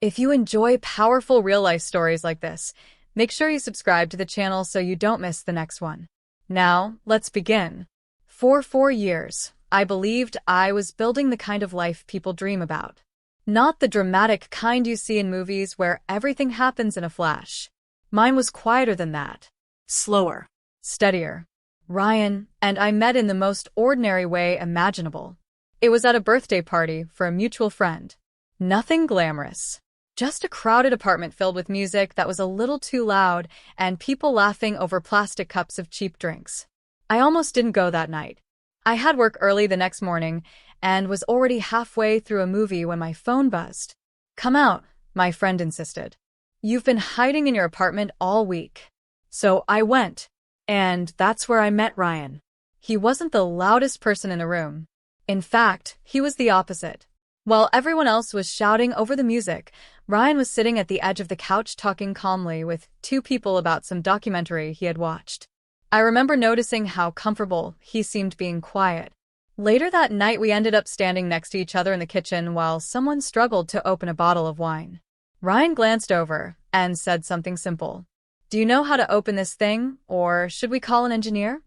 If you enjoy powerful real-life stories like this, make sure you subscribe to the channel so you don't miss the next one. Now, let's begin. For 4 years, I believed I was building the kind of life people dream about. Not the dramatic kind you see in movies where everything happens in a flash. Mine was quieter than that. Slower. Steadier. Ryan and I met in the most ordinary way imaginable. It was at a birthday party for a mutual friend. Nothing glamorous. Just a crowded apartment filled with music that was a little too loud and people laughing over plastic cups of cheap drinks. I almost didn't go that night. I had work early the next morning and was already halfway through a movie when my phone buzzed. "Come out," my friend insisted. "You've been hiding in your apartment all week." So I went, and that's where I met Ryan. He wasn't the loudest person in the room. In fact, he was the opposite. While everyone else was shouting over the music, Ryan was sitting at the edge of the couch talking calmly with two people about some documentary he had watched. I remember noticing how comfortable he seemed being quiet. Later that night, we ended up standing next to each other in the kitchen while someone struggled to open a bottle of wine. Ryan glanced over and said something simple. "Do you know how to open this thing, or should we call an engineer?"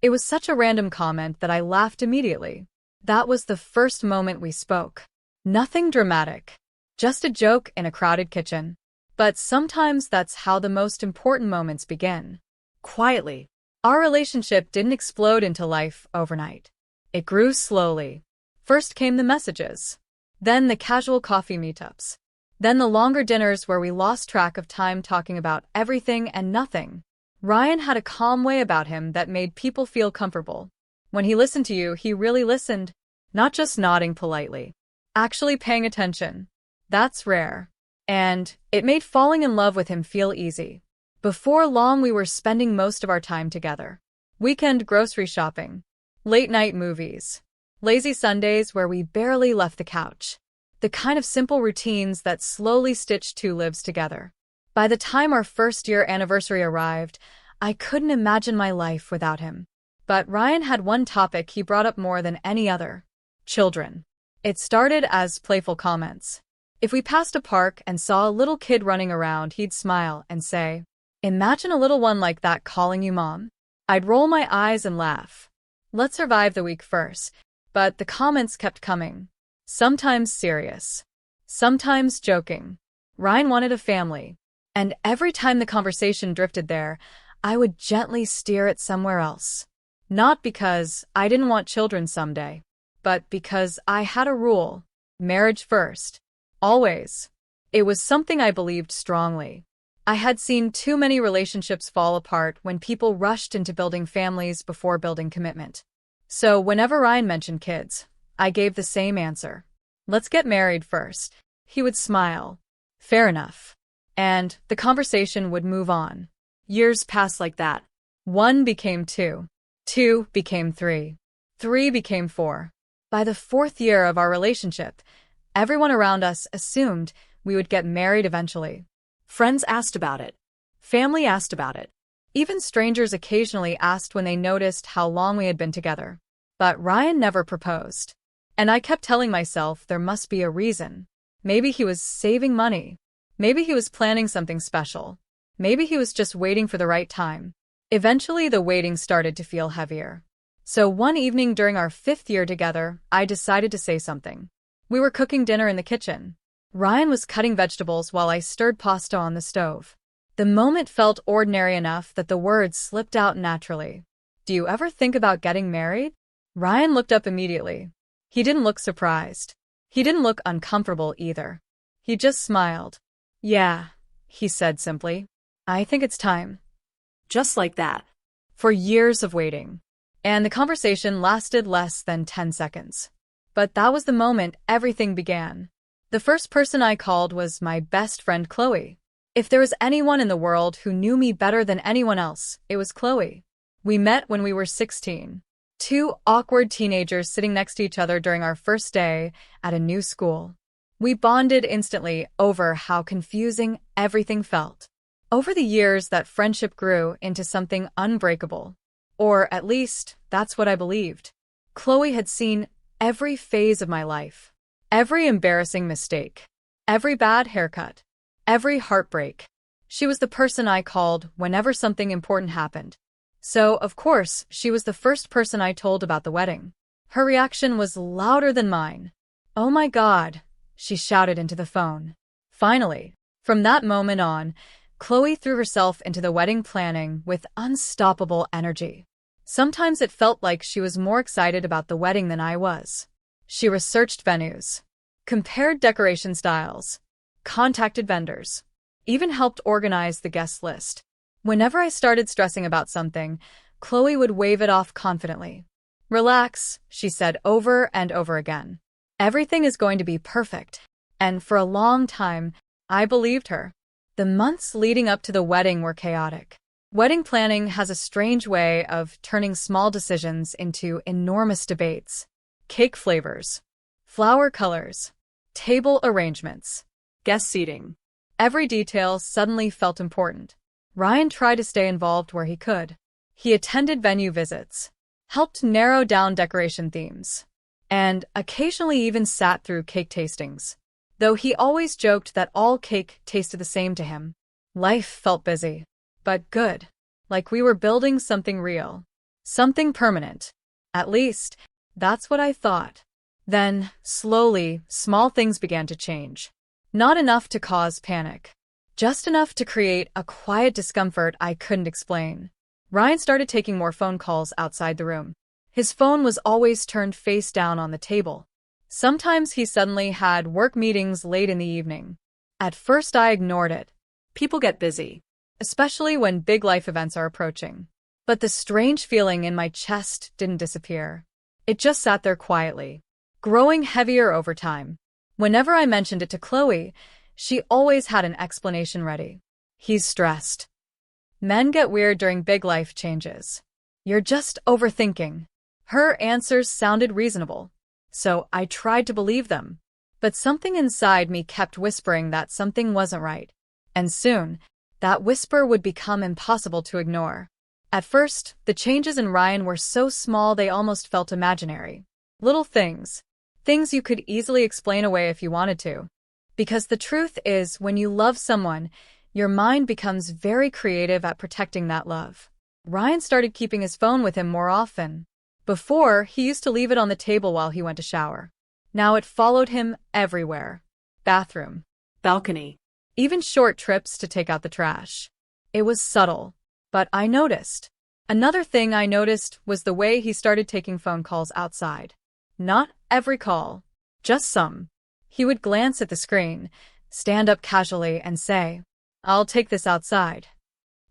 It was such a random comment that I laughed immediately. That was the first moment we spoke. Nothing dramatic. Just a joke in a crowded kitchen. But sometimes that's how the most important moments begin. Quietly. Our relationship didn't explode into life overnight. It grew slowly. First came the messages. Then the casual coffee meetups. Then the longer dinners where we lost track of time talking about everything and nothing. Ryan had a calm way about him that made people feel comfortable. When he listened to you, he really listened. Not just nodding politely. Actually paying attention. That's rare. And it made falling in love with him feel easy. Before long, we were spending most of our time together. Weekend grocery shopping. Late-night movies. Lazy Sundays where we barely left the couch. The kind of simple routines that slowly stitched two lives together. By the time our first-year anniversary arrived, I couldn't imagine my life without him. But Ryan had one topic he brought up more than any other. Children. It started as playful comments. If we passed a park and saw a little kid running around, he'd smile and say, "Imagine a little one like that calling you mom." I'd roll my eyes and laugh. Let's survive the week first. But the comments kept coming. Sometimes serious. Sometimes joking. Ryan wanted a family. And every time the conversation drifted there, I would gently steer it somewhere else. Not because I didn't want children someday, but because I had a rule. Marriage first. Always. It was something I believed strongly. I had seen too many relationships fall apart when people rushed into building families before building commitment. So whenever Ryan mentioned kids, I gave the same answer. "Let's get married first." He would smile. "Fair enough." And the conversation would move on. Years passed like that. 1 became 2. 2 became 3. 3 became 4. By the 4th year of our relationship, everyone around us assumed we would get married eventually. Friends asked about it. Family asked about it. Even strangers occasionally asked when they noticed how long we had been together. But Ryan never proposed. And I kept telling myself there must be a reason. Maybe he was saving money. Maybe he was planning something special. Maybe he was just waiting for the right time. Eventually, the waiting started to feel heavier. So one evening during our 5th year together, I decided to say something. We were cooking dinner in the kitchen. Ryan was cutting vegetables while I stirred pasta on the stove. The moment felt ordinary enough that the words slipped out naturally. "Do you ever think about getting married?" Ryan looked up immediately. He didn't look surprised. He didn't look uncomfortable either. He just smiled. "Yeah," he said simply. "I think it's time." Just like that. For years of waiting. And the conversation lasted less than 10 seconds. But that was the moment everything began. The first person I called was my best friend Chloe. If there was anyone in the world who knew me better than anyone else, it was Chloe. We met when we were 16. 2 awkward teenagers sitting next to each other during our first day at a new school. We bonded instantly over how confusing everything felt. Over the years, that friendship grew into something unbreakable. Or at least, that's what I believed. Chloe had seen every phase of my life. Every embarrassing mistake. Every bad haircut. Every heartbreak. She was the person I called whenever something important happened. So, of course, she was the first person I told about the wedding. Her reaction was louder than mine. "Oh my God," she shouted into the phone. Finally, from that moment on, Chloe threw herself into the wedding planning with unstoppable energy. Sometimes it felt like she was more excited about the wedding than I was. She researched venues, compared decoration styles, contacted vendors, even helped organize the guest list. Whenever I started stressing about something, Chloe would wave it off confidently. "Relax," she said over and over again. "Everything is going to be perfect." And for a long time, I believed her. The months leading up to the wedding were chaotic. Wedding planning has a strange way of turning small decisions into enormous debates. Cake flavors, flower colors, table arrangements, guest seating. Every detail suddenly felt important. Ryan tried to stay involved where he could. He attended venue visits, helped narrow down decoration themes, and occasionally even sat through cake tastings. Though he always joked that all cake tasted the same to him. Life felt busy, but good, like we were building something real, something permanent. At least, that's what I thought. Then, slowly, small things began to change. Not enough to cause panic, just enough to create a quiet discomfort I couldn't explain. Ryan started taking more phone calls outside the room. His phone was always turned face down on the table. Sometimes he suddenly had work meetings late in the evening. At first I ignored it. People get busy, especially when big life events are approaching. But the strange feeling in my chest didn't disappear. It just sat there quietly, growing heavier over time. Whenever I mentioned it to Chloe, she always had an explanation ready. "He's stressed. Men get weird during big life changes. You're just overthinking." Her answers sounded reasonable, so I tried to believe them. But something inside me kept whispering that something wasn't right. And soon, that whisper would become impossible to ignore. At first, the changes in Ryan were so small they almost felt imaginary. Little things. Things you could easily explain away if you wanted to. Because the truth is, when you love someone, your mind becomes very creative at protecting that love. Ryan started keeping his phone with him more often. Before, he used to leave it on the table while he went to shower. Now it followed him everywhere. Bathroom, balcony, even short trips to take out the trash. It was subtle, but I noticed. Another thing I noticed was the way he started taking phone calls outside. Not every call, just some. He would glance at the screen, stand up casually, and say, "I'll take this outside."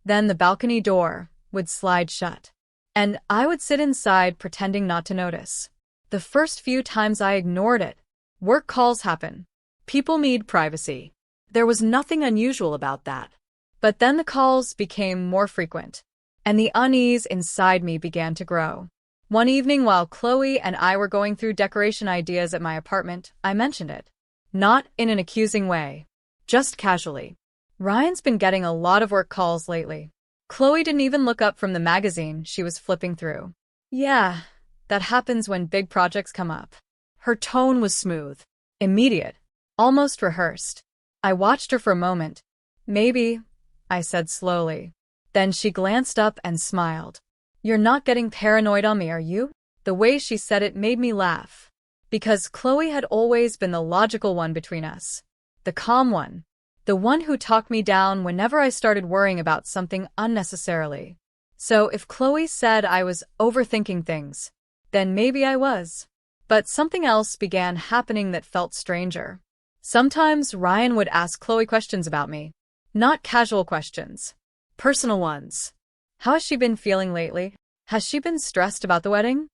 Then the balcony door would slide shut, and I would sit inside pretending not to notice. The first few times I ignored it. Work calls happen. People need privacy. There was nothing unusual about that. But then the calls became more frequent, and the unease inside me began to grow. One evening while Chloe and I were going through decoration ideas at my apartment, I mentioned it. Not in an accusing way, just casually. "Ryan's been getting a lot of work calls lately." Chloe didn't even look up from the magazine she was flipping through. "Yeah, that happens when big projects come up." Her tone was smooth, immediate, almost rehearsed. I watched her for a moment. "Maybe," I said slowly. Then she glanced up and smiled. "You're not getting paranoid on me, are you?" The way she said it made me laugh. Because Chloe had always been the logical one between us. The calm one. The one who talked me down whenever I started worrying about something unnecessarily. So if Chloe said I was overthinking things, then maybe I was. But something else began happening that felt stranger. Sometimes Ryan would ask Chloe questions about me. Not casual questions. Personal ones. "How has she been feeling lately? Has she been stressed about the wedding?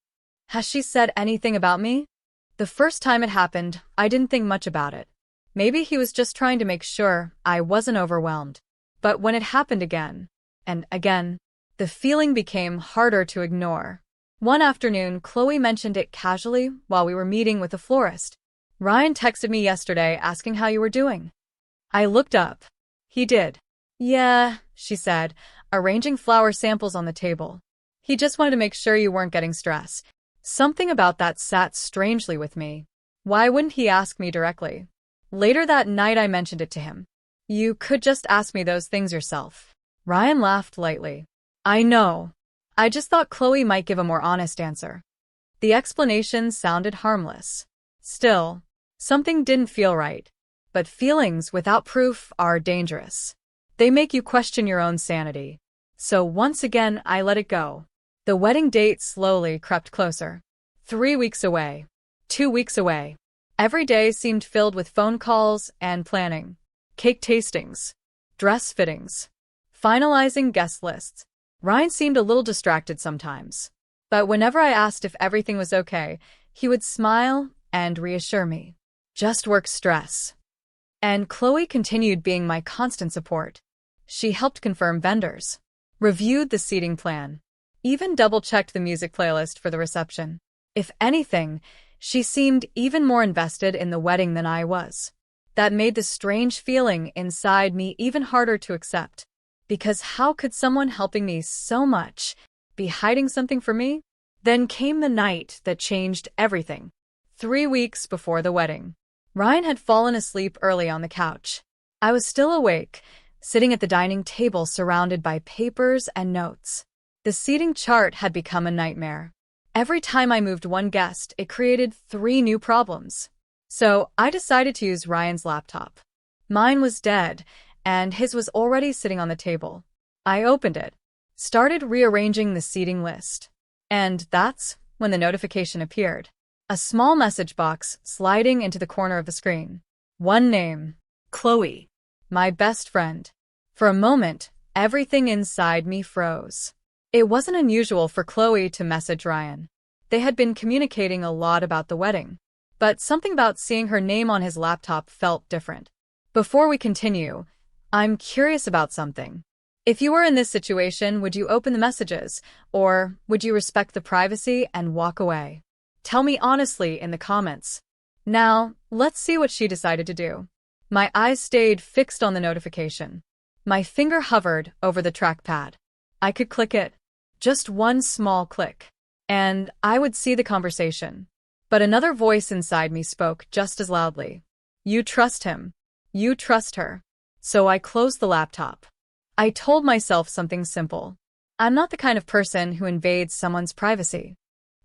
Has she said anything about me?" The first time it happened, I didn't think much about it. Maybe he was just trying to make sure I wasn't overwhelmed. But when it happened again, and again, the feeling became harder to ignore. One afternoon, Chloe mentioned it casually while we were meeting with a florist. "Ryan texted me yesterday asking how you were doing." I looked up. He did. "Yeah," she said, arranging flower samples on the table. "He just wanted to make sure you weren't getting stressed." Something about that sat strangely with me. Why wouldn't he ask me directly? Later that night, I mentioned it to him. You could just ask me those things yourself. Ryan laughed lightly. I know. I just thought Chloe might give a more honest answer. The explanation sounded harmless. Still, something didn't feel right. But feelings without proof are dangerous. They make you question your own sanity. So once again, I let it go. The wedding date slowly crept closer. 3 weeks away. 2 weeks away. Every day seemed filled with phone calls and planning. Cake tastings. Dress fittings. Finalizing guest lists. Ryan seemed a little distracted sometimes. But whenever I asked if everything was okay, he would smile and reassure me. Just work stress. And Chloe continued being my constant support. She helped confirm vendors, reviewed the seating plan, even double-checked the music playlist for the reception. If anything, she seemed even more invested in the wedding than I was. That made the strange feeling inside me even harder to accept. Because how could someone helping me so much be hiding something from me? Then came the night that changed everything. 3 weeks before the wedding. Ryan had fallen asleep early on the couch. I was still awake, sitting at the dining table surrounded by papers and notes. The seating chart had become a nightmare. Every time I moved one guest, it created 3 new problems. So I decided to use Ryan's laptop. Mine was dead, and his was already sitting on the table. I opened it, started rearranging the seating list. And that's when the notification appeared. A small message box sliding into the corner of the screen. One name. Chloe. My best friend. For a moment, everything inside me froze. It wasn't unusual for Chloe to message Ryan. They had been communicating a lot about the wedding. But something about seeing her name on his laptop felt different. Before we continue, I'm curious about something. If you were in this situation, would you open the messages, or would you respect the privacy and walk away? Tell me honestly in the comments. Now, let's see what she decided to do. My eyes stayed fixed on the notification. My finger hovered over the trackpad. I could click it. Just one small click. And I would see the conversation. But another voice inside me spoke just as loudly. You trust him. You trust her. So I closed the laptop. I told myself something simple. I'm not the kind of person who invades someone's privacy.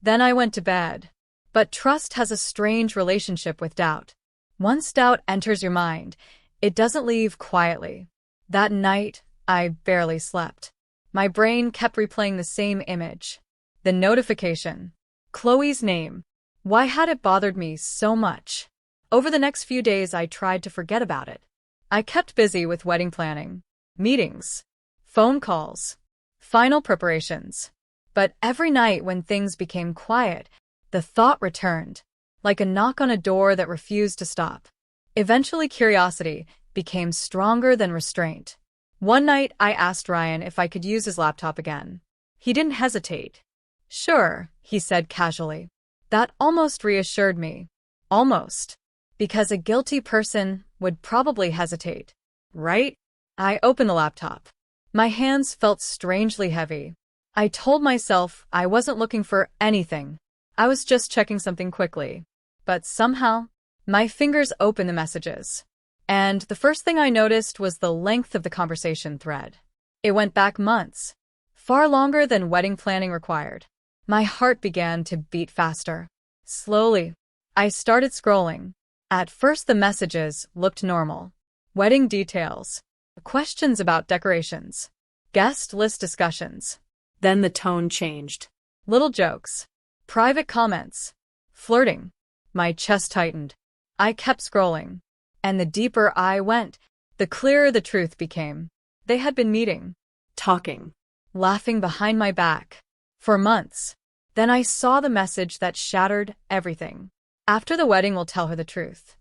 Then I went to bed. But trust has a strange relationship with doubt. Once doubt enters your mind, it doesn't leave quietly. That night, I barely slept. My brain kept replaying the same image. The notification. Chloe's name. Why had it bothered me so much? Over the next few days, I tried to forget about it. I kept busy with wedding planning, meetings, phone calls, final preparations. But every night when things became quiet, the thought returned, like a knock on a door that refused to stop. Eventually, curiosity became stronger than restraint. One night, I asked Ryan if I could use his laptop again. He didn't hesitate. Sure, he said casually. That almost reassured me. Almost. Because a guilty person would probably hesitate. Right? I opened the laptop. My hands felt strangely heavy. I told myself I wasn't looking for anything. I was just checking something quickly. But somehow, my fingers opened the messages. And the first thing I noticed was the length of the conversation thread. It went back months, far longer than wedding planning required. My heart began to beat faster. Slowly, I started scrolling. At first, the messages looked normal. Wedding details, questions about decorations, guest list discussions. Then the tone changed. Little jokes, private comments, flirting. My chest tightened. I kept scrolling. And the deeper I went, the clearer the truth became. They had been meeting, talking, laughing behind my back. For months. Then I saw the message that shattered everything. After the wedding, we'll tell her the truth.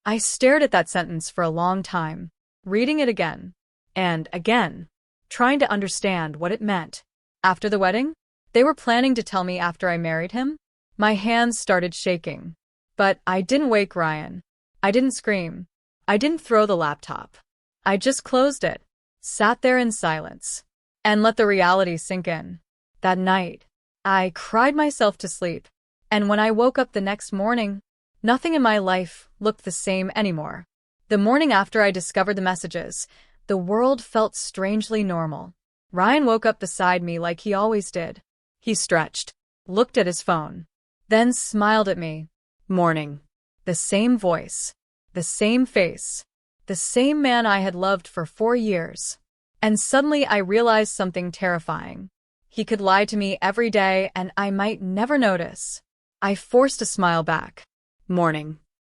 I stared at that sentence for a long time, reading it again and again, trying to understand what it meant. After the wedding? They were planning to tell me after I married him? My hands started shaking. But I didn't wake Ryan. I didn't scream. I didn't throw the laptop. I just closed it, sat there in silence, and let the reality sink in. That night, I cried myself to sleep. And when I woke up the next morning, Nothing in my life looked the same anymore. The morning after I discovered the messages, the world felt strangely normal. Ryan woke up beside me like he always did. He stretched, looked at his phone, then smiled at me. Morning. The same voice, the same face, the same man I had loved for 4 years. And suddenly I realized something terrifying. He could lie to me every day and I might never notice. I forced a smile back. Morning.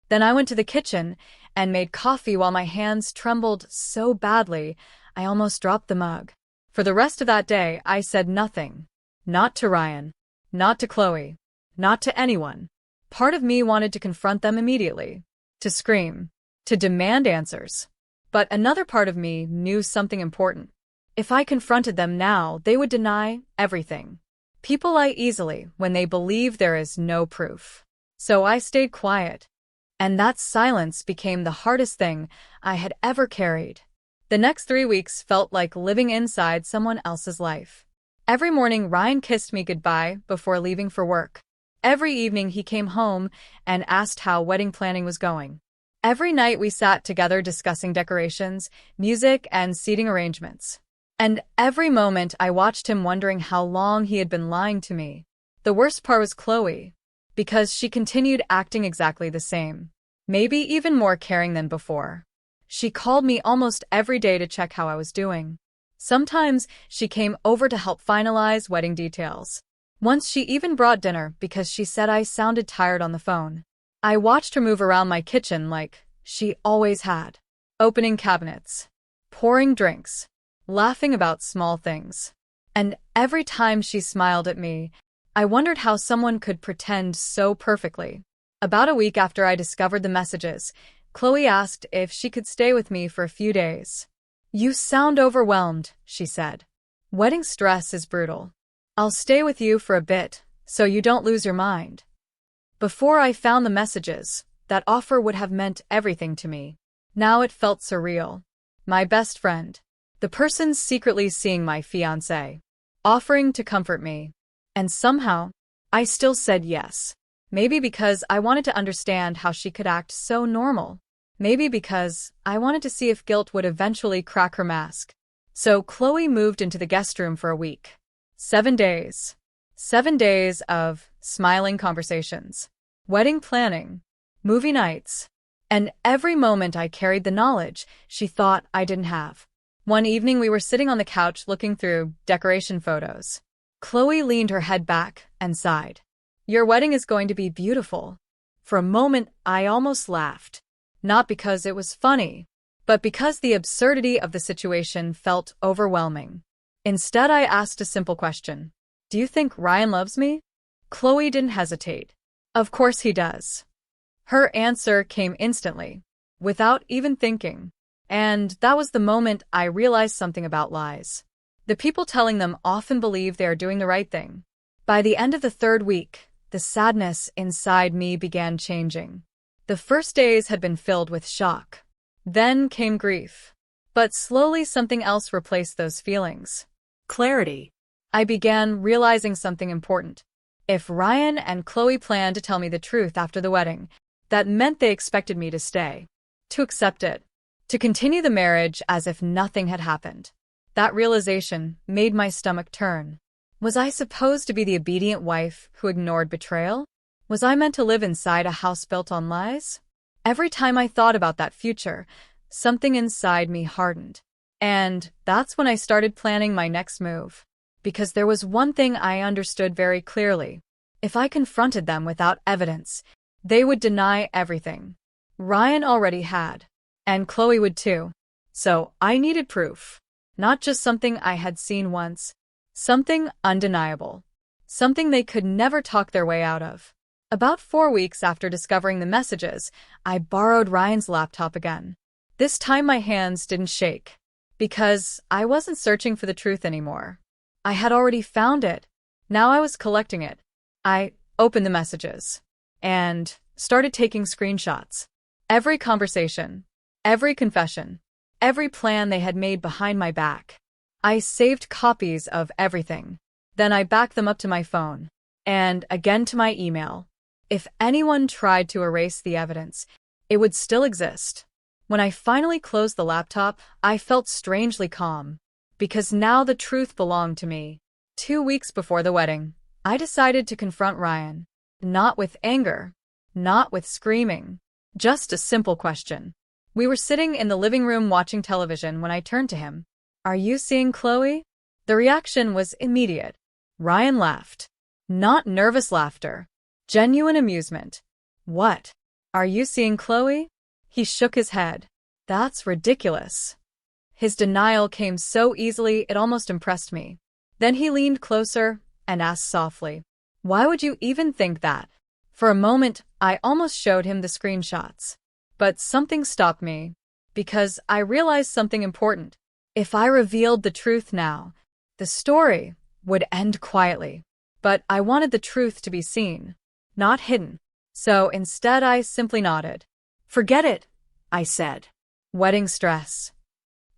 Then I went to the kitchen and made coffee while my hands trembled so badly I almost dropped the mug. For the rest of that day, I said nothing. Not to Ryan. Not to Chloe. Not to anyone. Part of me wanted to confront them immediately. To scream. To demand answers. But another part of me knew something important. If I confronted them now, they would deny everything. People lie easily when they believe there is no proof. So I stayed quiet. And that silence became the hardest thing I had ever carried. The next 3 weeks felt like living inside someone else's life. Every morning, Ryan kissed me goodbye before leaving for work. Every evening, he came home and asked how wedding planning was going. Every night, we sat together discussing decorations, music, and seating arrangements. And every moment, I watched him wondering how long he had been lying to me. The worst part was Chloe, because she continued acting exactly the same, maybe even more caring than before. She called me almost every day to check how I was doing. Sometimes she came over to help finalize wedding details. Once she even brought dinner because she said I sounded tired on the phone. I watched her move around my kitchen like she always had, opening cabinets, pouring drinks, laughing about small things. And every time she smiled at me, I wondered how someone could pretend so perfectly. About a week after I discovered the messages, Chloe asked if she could stay with me for a few days. "You sound overwhelmed," she said. "Wedding stress is brutal. I'll stay with you for a bit, so you don't lose your mind." Before I found the messages, that offer would have meant everything to me. Now it felt surreal. My best friend, the person secretly seeing my fiancé, offering to comfort me. And somehow, I still said yes. Maybe because I wanted to understand how she could act so normal. Maybe because I wanted to see if guilt would eventually crack her mask. So Chloe moved into the guest room for a week. 7 days. 7 days of smiling conversations, wedding planning, movie nights, and every moment I carried the knowledge she thought I didn't have. One evening we were sitting on the couch looking through decoration photos. Chloe leaned her head back and sighed. "Your wedding is going to be beautiful." For a moment, I almost laughed. Not because it was funny, but because the absurdity of the situation felt overwhelming. Instead, I asked a simple question. "Do you think Ryan loves me?" Chloe didn't hesitate. "Of course he does." Her answer came instantly, without even thinking. And that was the moment I realized something about lies. The people telling them often believe they are doing the right thing. By the end of the 3rd week, the sadness inside me began changing. The first days had been filled with shock. Then came grief. But slowly something else replaced those feelings. Clarity. I began realizing something important. If Ryan and Chloe planned to tell me the truth after the wedding, that meant they expected me to stay, to accept it, to continue the marriage as if nothing had happened. That realization made my stomach turn. Was I supposed to be the obedient wife who ignored betrayal? Was I meant to live inside a house built on lies? Every time I thought about that future, something inside me hardened. And that's when I started planning my next move. Because there was one thing I understood very clearly. If I confronted them without evidence, they would deny everything. Ryan already had. And Chloe would too. So I needed proof. Not just something I had seen once. Something undeniable. Something they could never talk their way out of. About 4 weeks after discovering the messages, I borrowed Ryan's laptop again. This time my hands didn't shake. Because I wasn't searching for the truth anymore. I had already found it. Now I was collecting it. I opened the messages. And started taking screenshots. Every conversation. Every confession. Every plan they had made behind my back. I saved copies of everything. Then I backed them up to my phone. And again to my email. If anyone tried to erase the evidence, it would still exist. When I finally closed the laptop, I felt strangely calm, because now the truth belonged to me. 2 weeks before the wedding, I decided to confront Ryan. Not with anger, not with screaming, just a simple question. We were sitting in the living room watching television when I turned to him. "Are you seeing Chloe?" The reaction was immediate. Ryan laughed. Not nervous laughter. Genuine amusement. "What? Are you seeing Chloe?" He shook his head. "That's ridiculous." His denial came so easily it almost impressed me. Then he leaned closer and asked softly, "Why would you even think that?" For a moment, I almost showed him the screenshots. But something stopped me, because I realized something important. If I revealed the truth now, the story would end quietly. But I wanted the truth to be seen, not hidden. So instead I simply nodded. "Forget it," I said. "Wedding stress."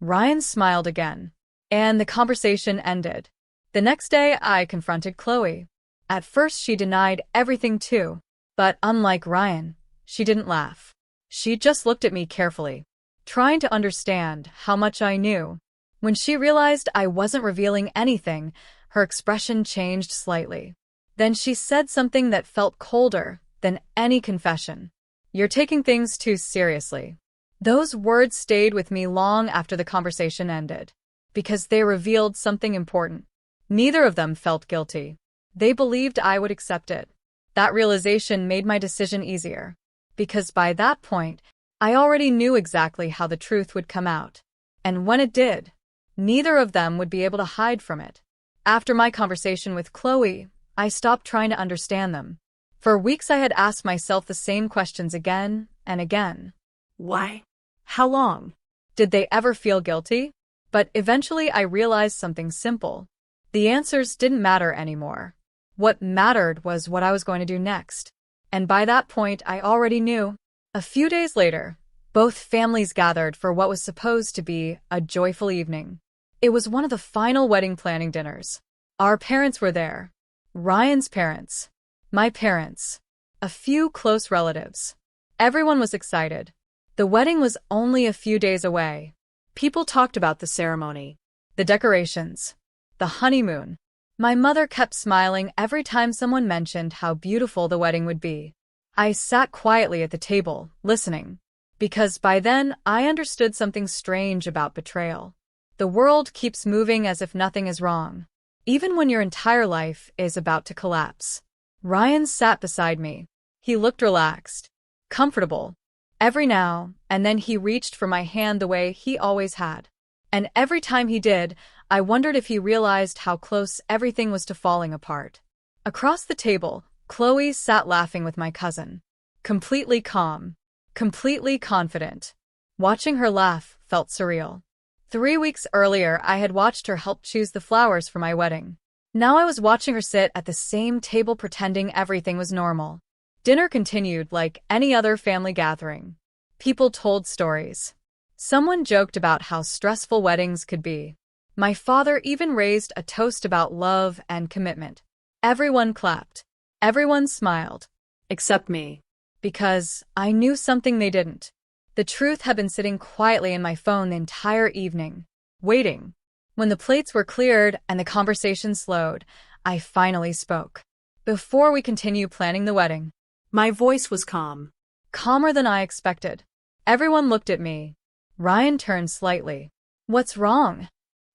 Ryan smiled again, and the conversation ended. The next day I confronted Chloe. At first she denied everything too, but unlike Ryan, she didn't laugh. She just looked at me carefully, trying to understand how much I knew. When she realized I wasn't revealing anything, her expression changed slightly. Then she said something that felt colder than any confession. "You're taking things too seriously." Those words stayed with me long after the conversation ended, because they revealed something important. Neither of them felt guilty. They believed I would accept it. That realization made my decision easier, because by that point, I already knew exactly how the truth would come out. And when it did, neither of them would be able to hide from it. After my conversation with Chloe, I stopped trying to understand them. For weeks I had asked myself the same questions again and again. Why? How long? Did they ever feel guilty? But eventually I realized something simple. The answers didn't matter anymore. What mattered was what I was going to do next. And by that point, I already knew. A few days later, both families gathered for what was supposed to be a joyful evening. It was one of the final wedding planning dinners. Our parents were there. Ryan's parents, my parents, a few close relatives. Everyone was excited. The wedding was only a few days away. People talked about the ceremony, the decorations, the honeymoon. My mother kept smiling every time someone mentioned how beautiful the wedding would be. I sat quietly at the table, listening, because by then I understood something strange about betrayal. The world keeps moving as if nothing is wrong, even when your entire life is about to collapse. Ryan sat beside me. He looked relaxed, comfortable. Every now and then he reached for my hand the way he always had. And every time he did, I wondered if he realized how close everything was to falling apart. Across the table, Chloe sat laughing with my cousin. Completely calm, completely confident. Watching her laugh felt surreal. 3 weeks earlier, I had watched her help choose the flowers for my wedding. Now I was watching her sit at the same table pretending everything was normal. Dinner continued like any other family gathering. People told stories. Someone joked about how stressful weddings could be. My father even raised a toast about love and commitment. Everyone clapped. Everyone smiled. Except me. Because I knew something they didn't. The truth had been sitting quietly in my phone the entire evening, waiting. When the plates were cleared and the conversation slowed, I finally spoke. Before we continue planning the wedding, my voice was calm. Calmer than I expected. Everyone looked at me. Ryan turned slightly. "What's wrong?"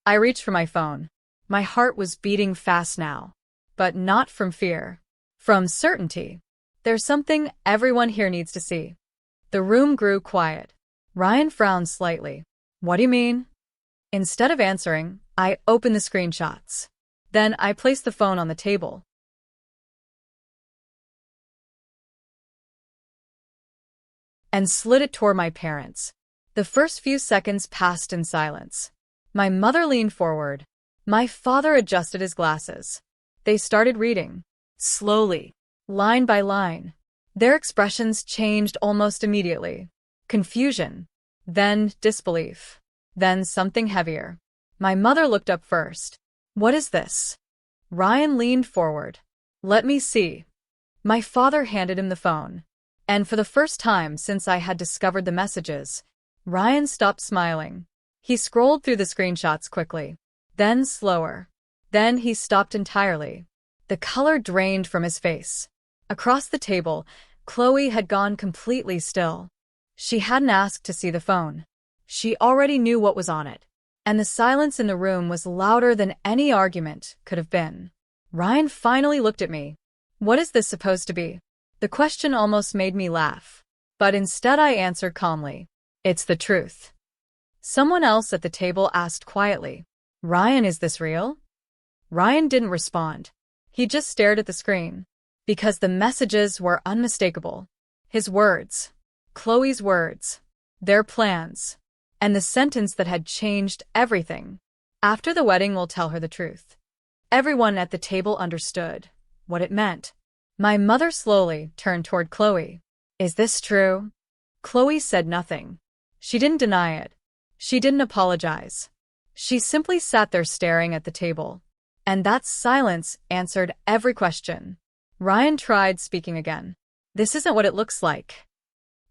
I reached for my phone. My heart was beating fast now. But not from fear. From certainty. "There's something everyone here needs to see." The room grew quiet. Ryan frowned slightly. "What do you mean?" Instead of answering, I opened the screenshots. Then I placed the phone on the table. And slid it toward my parents. The first few seconds passed in silence. My mother leaned forward. My father adjusted his glasses. They started reading. Slowly. Line by line. Their expressions changed almost immediately. Confusion. Then disbelief. Then something heavier. My mother looked up first. "What is this?" Ryan leaned forward. "Let me see." My father handed him the phone. And for the first time since I had discovered the messages, Ryan stopped smiling. He scrolled through the screenshots quickly. Then slower. Then he stopped entirely. The color drained from his face. Across the table, Chloe had gone completely still. She hadn't asked to see the phone. She already knew what was on it. And the silence in the room was louder than any argument could have been. Ryan finally looked at me. What is this supposed to be? The question almost made me laugh. But instead I answered calmly. It's the truth. Someone else at the table asked quietly. Ryan, is this real? Ryan didn't respond. He just stared at the screen. Because the messages were unmistakable. His words. Chloe's words. Their plans. And the sentence that had changed everything. After the wedding, we'll tell her the truth. Everyone at the table understood what it meant. My mother slowly turned toward Chloe. Is this true? Chloe said nothing. She didn't deny it. She didn't apologize. She simply sat there staring at the table. And that silence answered every question. Ryan tried speaking again. This isn't what it looks like.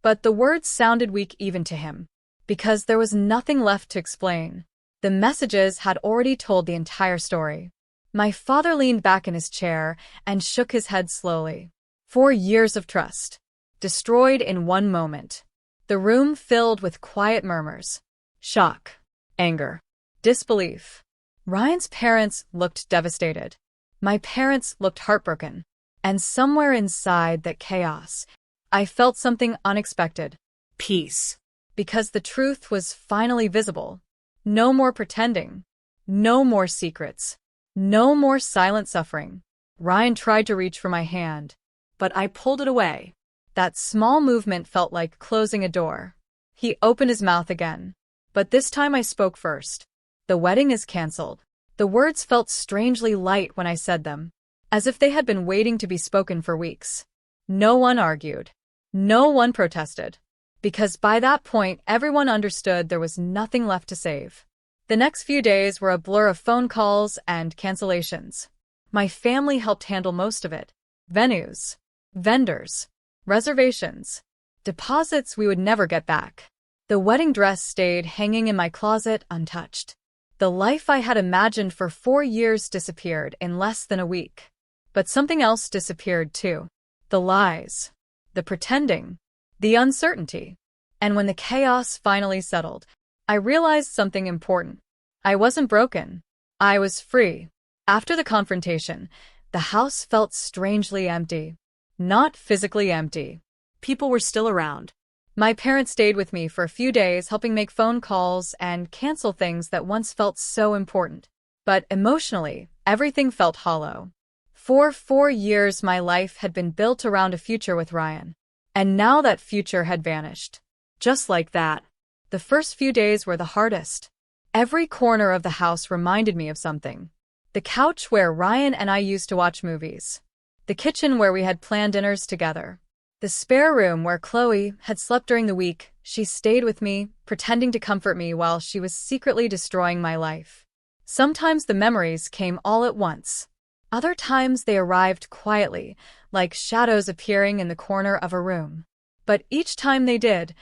But the words sounded weak even to him. Because there was nothing left to explain. The messages had already told the entire story. My father leaned back in his chair and shook his head slowly. 4 years of trust. Destroyed in one moment. The room filled with quiet murmurs. Shock. Anger. Disbelief. Ryan's parents looked devastated. My parents looked heartbroken. And somewhere inside that chaos, I felt something unexpected. Peace. Because the truth was finally visible. No more pretending. No more secrets. No more silent suffering. Ryan tried to reach for my hand, but I pulled it away. That small movement felt like closing a door. He opened his mouth again. But this time I spoke first. The wedding is canceled. The words felt strangely light when I said them, as if they had been waiting to be spoken for weeks. No one argued. No one protested. Because by that point, everyone understood there was nothing left to save. The next few days were a blur of phone calls and cancellations. My family helped handle most of it. Venues, vendors, reservations, deposits we would never get back. The wedding dress stayed hanging in my closet untouched. The life I had imagined for 4 years disappeared in less than a week. But something else disappeared too. The lies, the pretending, the uncertainty. And when the chaos finally settled, I realized something important. I wasn't broken. I was free. After the confrontation, the house felt strangely empty. Not physically empty. People were still around. My parents stayed with me for a few days, helping make phone calls and cancel things that once felt so important. But emotionally, everything felt hollow. For 4 years, my life had been built around a future with Ryan. And now that future had vanished. Just like that. The first few days were the hardest. Every corner of the house reminded me of something. The couch where Ryan and I used to watch movies. The kitchen where we had planned dinners together. The spare room where Chloe had slept during the week. She stayed with me, pretending to comfort me while she was secretly destroying my life. Sometimes the memories came all at once. Other times they arrived quietly, like shadows appearing in the corner of a room. But each time they did,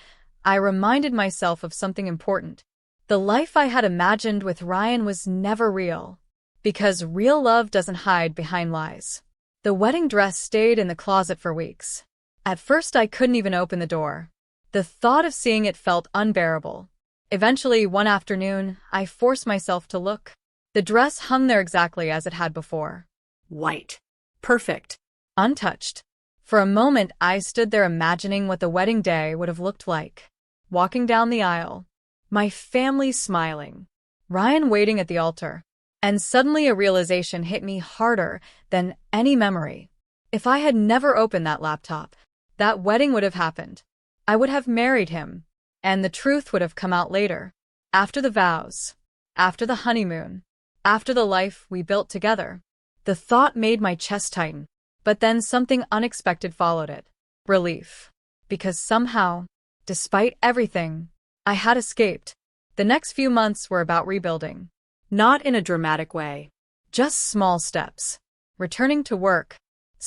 I reminded myself of something important. The life I had imagined with Ryan was never real. Because real love doesn't hide behind lies. The wedding dress stayed in the closet for weeks. At first I couldn't even open the door. The thought of seeing it felt unbearable. Eventually, one afternoon, I forced myself to look. The dress hung there exactly as it had before. White. Perfect. Untouched. For a moment, I stood there imagining what the wedding day would have looked like. Walking down the aisle. My family smiling. Ryan waiting at the altar. And suddenly a realization hit me harder than any memory. If I had never opened that laptop, that wedding would have happened. I would have married him. And the truth would have come out later. After the vows. After the honeymoon. After the life we built together. The thought made my chest tighten. But then something unexpected followed it. Relief. Because somehow, despite everything, I had escaped. The next few months were about rebuilding. Not in a dramatic way. Just small steps. Returning to work.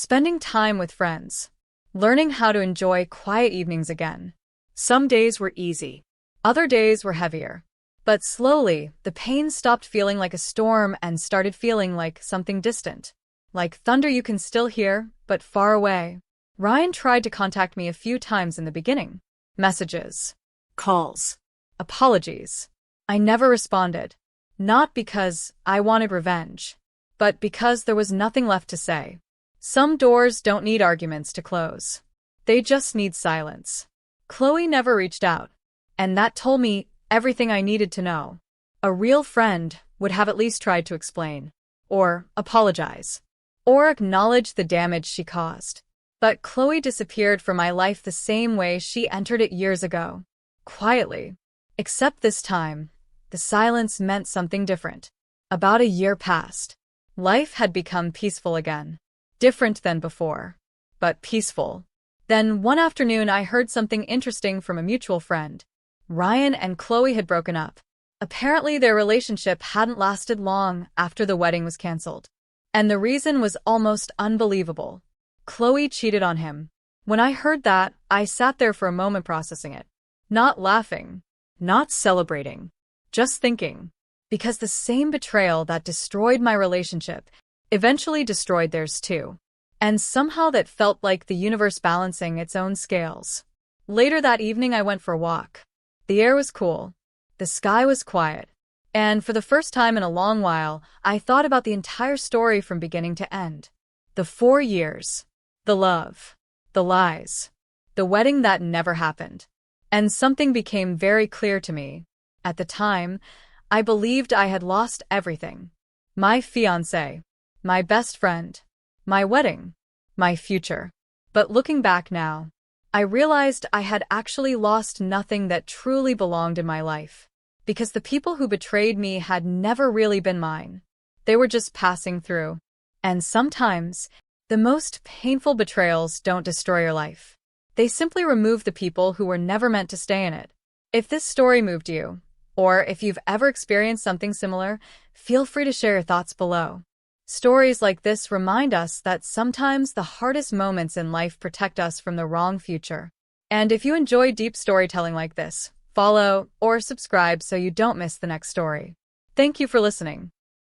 spending time with friends, learning how to enjoy quiet evenings again. Some days were easy, other days were heavier. But slowly, the pain stopped feeling like a storm and started feeling like something distant. Like thunder you can still hear, but far away. Ryan tried to contact me a few times in the beginning. Messages, calls, apologies. I never responded. Not because I wanted revenge, but because there was nothing left to say. Some doors don't need arguments to close. They just need silence. Chloe never reached out, and that told me everything I needed to know. A real friend would have at least tried to explain, or apologize, or acknowledge the damage she caused. But Chloe disappeared from my life the same way she entered it years ago, quietly. Except this time, the silence meant something different. About a year passed. Life had become peaceful again. Different than before, but peaceful. Then one afternoon I heard something interesting from a mutual friend. Ryan and Chloe had broken up. Apparently their relationship hadn't lasted long after the wedding was canceled. And the reason was almost unbelievable. Chloe cheated on him. When I heard that, I sat there for a moment processing it. Not laughing, not celebrating, just thinking. Because the same betrayal that destroyed my relationship eventually destroyed theirs too. And somehow that felt like the universe balancing its own scales. Later that evening I went for a walk. The air was cool. The sky was quiet. And for the first time in a long while, I thought about the entire story from beginning to end. The 4 years. The love. The lies. The wedding that never happened. And something became very clear to me. At the time, I believed I had lost everything. My fiancé. My best friend. My wedding. My future. But looking back now, I realized I had actually lost nothing that truly belonged in my life. Because the people who betrayed me had never really been mine. They were just passing through. And sometimes, the most painful betrayals don't destroy your life. They simply remove the people who were never meant to stay in it. If this story moved you, or if you've ever experienced something similar, feel free to share your thoughts below. Stories like this remind us that sometimes the hardest moments in life protect us from the wrong future. And if you enjoy deep storytelling like this, follow or subscribe so you don't miss the next story. Thank you for listening.